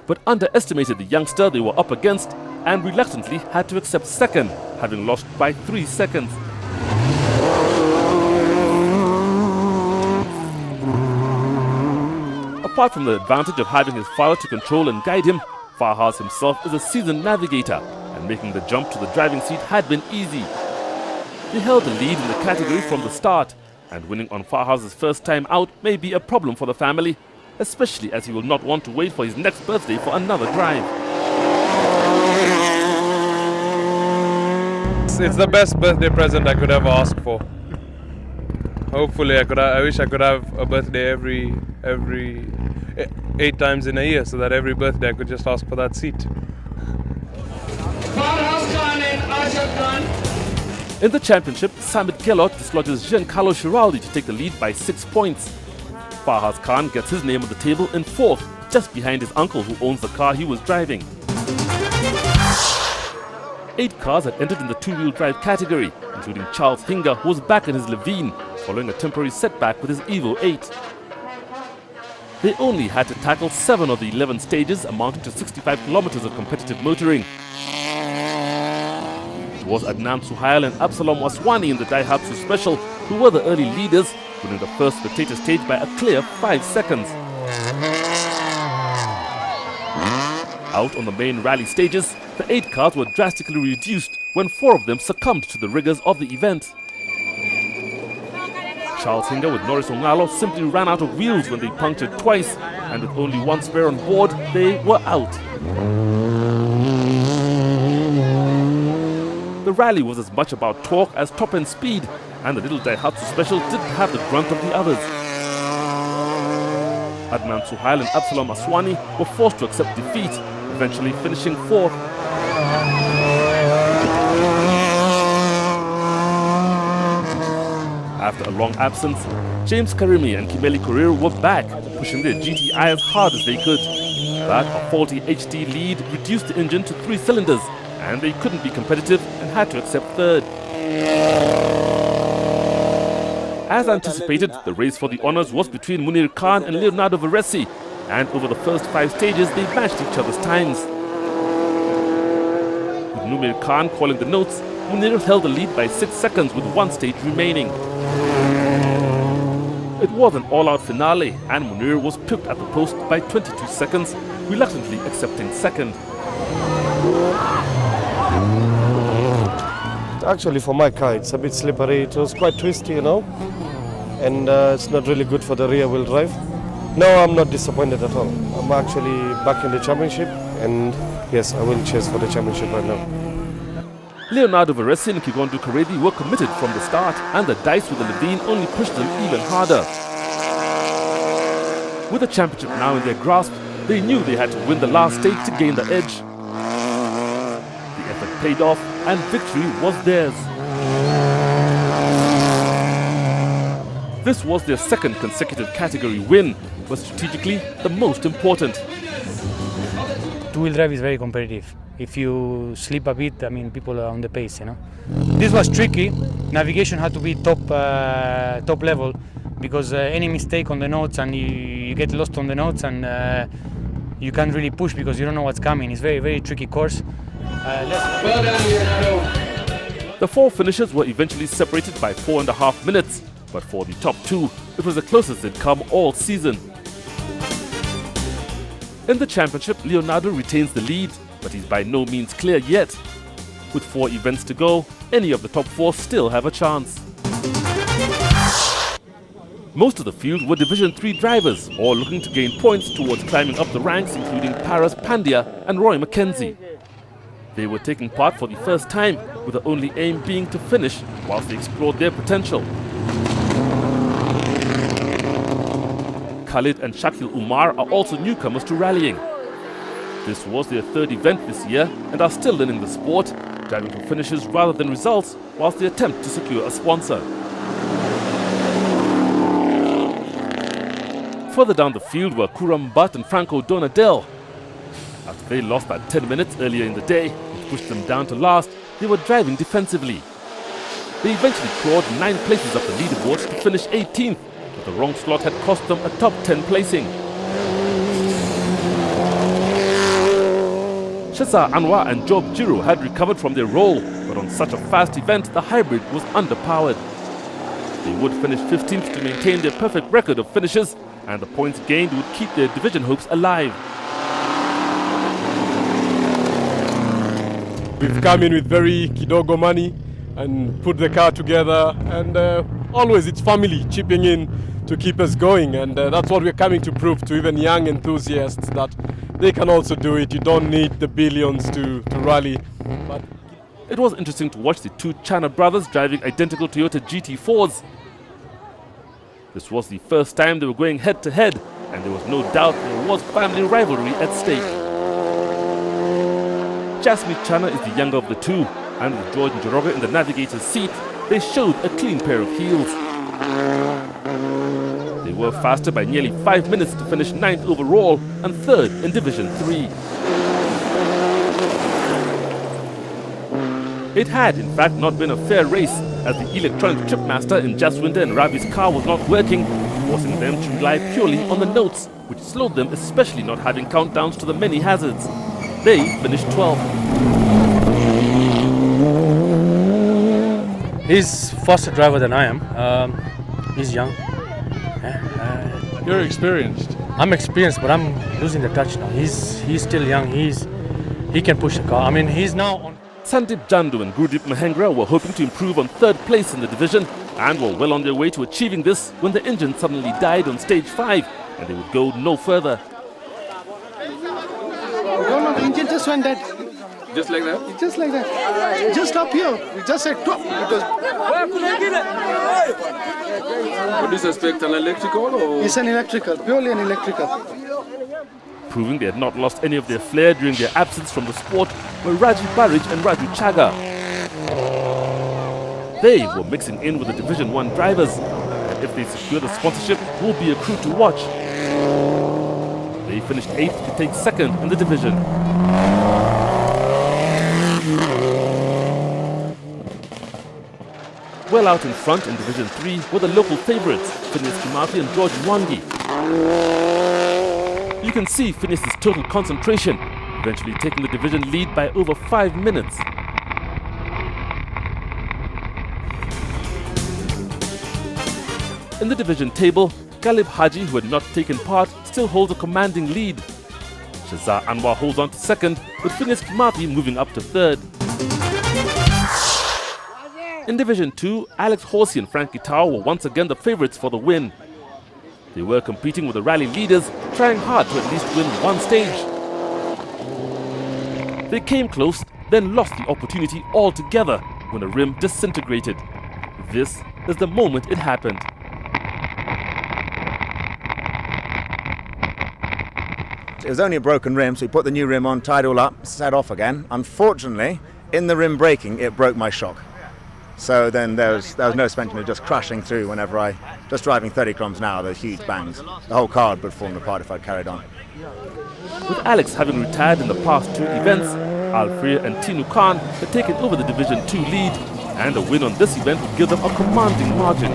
but underestimated the youngster they were up against and reluctantly had to accept second, having lost by 3 seconds. Apart from the advantage of having his father to control and guide him, Fahaz himself is a seasoned navigator, and making the jump to the driving seat had been easy. He held the lead in the category from the start, and winning on Fahaz's first time out may be a problem for the family, especially as he will not want to wait for his next birthday for another drive. It's the best birthday present I could ever ask for. Hopefully I wish I could have a birthday every 8 times in a year, so that every birthday I could just ask for that seat. In the championship, Samit Kellogg dislodges Giancarlo Schiraldi to take the lead by 6 points. Fahaz Khan gets his name on the table in 4th, just behind his uncle who owns the car he was driving. 8 cars had entered in the 2-wheel drive category, including Charles Hinga, who was back in his Levine, following a temporary setback with his Evo 8. They only had to tackle 7 of the 11 stages, amounting to 65 kilometers of competitive motoring. It was Adnan Suhail and Absalom Waswani in the Daihatsu Special who were the early leaders, winning the first spectator stage by a clear 5 seconds. Out on the main rally stages, the 8 cars were drastically reduced when 4 of them succumbed to the rigors of the event. Charles Hinga with Norris Ongalo simply ran out of wheels when they punctured twice, and with only 1 spare on board, they were out. The rally was as much about torque as top-end speed, and the little Daihatsu Special didn't have the grunt of the others. Adnan Suhail and Absalom Aswani were forced to accept defeat, eventually finishing 4th. After a long absence, James Karimi and Kimeli Korir were back, pushing their GTI as hard as they could. But a faulty HD lead reduced the engine to 3 cylinders, and they couldn't be competitive and had to accept 3rd. As anticipated, the race for the honours was between Munir Khan and Leonardo Veresi, and over the first 5 stages they matched each other's times. With Munir Khan calling the notes, Munir held the lead by 6 seconds with 1 stage remaining. It was an all-out finale, and Munir was pipped at the post by 22 seconds, reluctantly accepting 2nd. Actually, for my car, it's a bit slippery. It was quite twisty, you know, and it's not really good for the rear-wheel drive. No, I'm not disappointed at all. I'm actually back in the championship, and yes, I will chase for the championship right now. Leonardo Veresi and Kigondu Karedi were committed from the start, and the dice with the Levine only pushed them even harder. With the championship now in their grasp, they knew they had to win the last stage to gain the edge. The effort paid off, and victory was theirs. This was their 2nd consecutive category win, but strategically the most important. 2-wheel drive is very competitive. If you slip a bit, I mean, people are on the pace, you know. This was tricky. Navigation had to be top level, because any mistake on the notes and you get lost on the notes, and you can't really push because you don't know what's coming. It's very, very tricky course. The 4 finishers were eventually separated by 4.5 minutes, but for the top 2, it was the closest they'd come all season. In the championship, Leonardo retains the lead, but he's by no means clear yet. With 4 events to go, any of the top 4 still have a chance. Most of the field were Division 3 drivers, all looking to gain points towards climbing up the ranks, including Paras Pandya and Roy McKenzie. They were taking part for the first time, with the only aim being to finish whilst they explored their potential. Khalid and Shakil Umar are also newcomers to rallying. This was their 3rd event this year and are still learning the sport, driving for finishes rather than results, whilst they attempt to secure a sponsor. Further down the field were Kuram Butt and Franco Donadel. After they lost by 10 minutes earlier in the day, which pushed them down to last, they were driving defensively. They eventually clawed 9 places up the leaderboard to finish 18th, but the wrong slot had cost them a top 10 placing. Shazza Anwar and Job Jiro had recovered from their role, but on such a fast event, the hybrid was underpowered. They would finish 15th to maintain their perfect record of finishes, and the points gained would keep their division hopes alive. We've come in with very kidogo money and put the car together, and always it's family chipping in to keep us going, and that's what we're coming to prove to even young enthusiasts, that they can also do it. You don't need the billions to rally. But it was interesting to watch the two Chana brothers driving identical Toyota GT4s. This was the first time they were going head to head, and there was no doubt there was family rivalry at stake. Jasmine Chana is the younger of the two, and with George Njoroge in the navigator's seat, they showed a clean pair of heels. They were faster by nearly 5 minutes to finish 9th overall and 3rd in Division 3. It had in fact not been a fair race, as the electronic tripmaster in Jaswinder and Ravi's car was not working, forcing them to rely purely on the notes, which slowed them, especially not having countdowns to the many hazards. They finished 12th. He's faster driver than I am. He's young. You're experienced. I'm experienced, but I'm losing the touch now. He's still young. He can push the car. I mean, he's now on. Sandip Jandu and Gurdeep Mahengra were hoping to improve on 3rd place in the division and were well on their way to achieving this when the engine suddenly died on stage 5 and they would go no further. No, the engine just went dead. Just like that? Just like that. Just up here. We just said top. Would you suspect an electrical or? It's an electrical, purely an electrical. Proving they had not lost any of their flair during their absence from the sport were Rajiv Barij and Raju Chaga. They were mixing in with the Division 1 drivers, and if they secure the sponsorship, it will be a crew to watch. They finished 8th to take 2nd in the division. Well out in front in Division 3 were the local favourites, Phineas Kimathi and George Mwangi. You can see Phineas's total concentration, eventually taking the division lead by over 5 minutes. In the division table, Galib Haji, who had not taken part, still holds a commanding lead. Shazza Anwar holds on to 2nd, with Phineas Kimathi moving up to 3rd. In Division 2, Alex Horsey and Frankie Tao were once again the favourites for the win. They were competing with the rally leaders, trying hard to at least win one stage. They came close, then lost the opportunity altogether when the rim disintegrated. This is the moment it happened. It was only a broken rim, so we put the new rim on, tied all up, set off again. Unfortunately, in the rim breaking, it broke my shock. So then there was no suspension, it was just crashing through whenever just driving 30 kilometers an hour, those huge bangs. The whole car would have fallen apart if I'd carried on. With Alex having retired in the past 2 events, Alfreya and Tinu Khan had taken over the Division 2 lead, and a win on this event would give them a commanding margin.